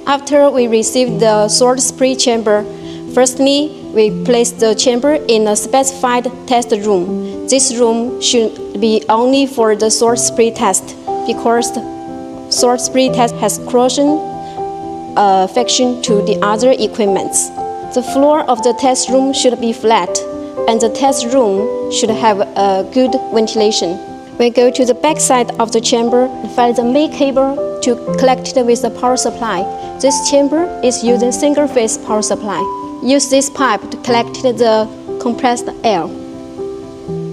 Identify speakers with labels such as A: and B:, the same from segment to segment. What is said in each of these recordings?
A: After we receive the salt spray chamber, firstly, we place the chamber in a specified test room. This room should be only for the salt spray test because the salt spray test has corrosion affection to the other equipments. The floor of the test room should be flat, and the test room should have a good ventilation. We go to the back side of the chamber and find the main cable to connect it with the power supply. This chamber is using single-phase power supply. Use this pipe to collect the compressed air.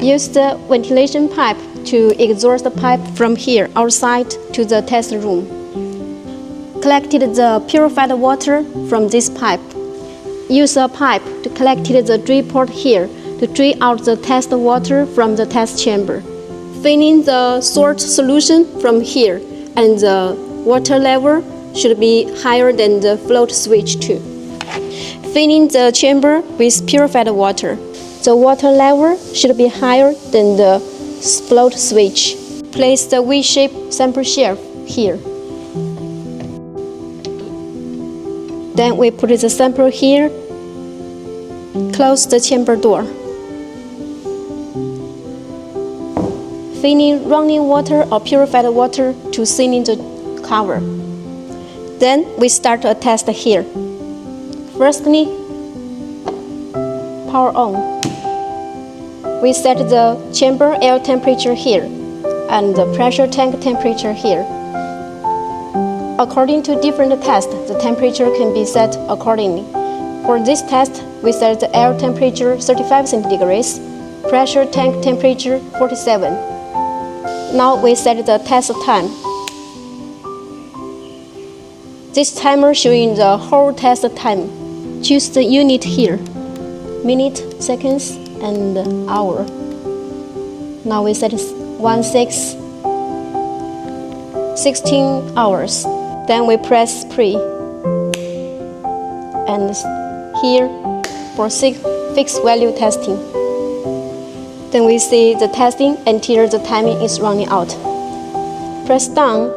A: Use the ventilation pipe to exhaust the pipe from here outside to the test room. Collected the purified water from this pipe. Use a pipe to collect the drain port here to drain out the test water from the test chamber. Fill in the salt solution from here, and the water level should be higher than the float switch too. Fill in the chamber with purified water. The water level should be higher than the float switch. Place the V-shaped sample shelf here. Then we put the sample here. Close the chamber door. Fill in running water or purified water to seal in the cover. Then we start a test here. Firstly, power on. We set the chamber air temperature here and the pressure tank temperature here. According to different tests, the temperature can be set accordingly. For this test, we set the air temperature 35 centigrades, pressure tank temperature 47. Now we set the test time. This timer showing the whole test time. Choose the unit here, minute, seconds, and hour. Now we set 16 hours. Then we press spray. And here for fixed value testing. Then we see the testing until the timing is running out. Press down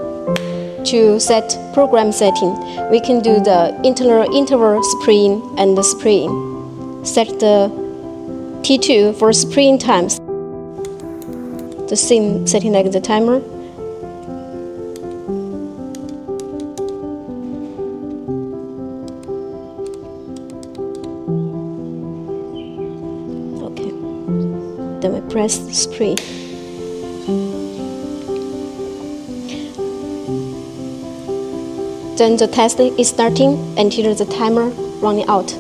A: to set program setting. We can do the interval spraying and the spraying. Set the T2 for spraying times. The same setting like the timer. Okay. Then we press spray. Then the testing is starting until the timer running out.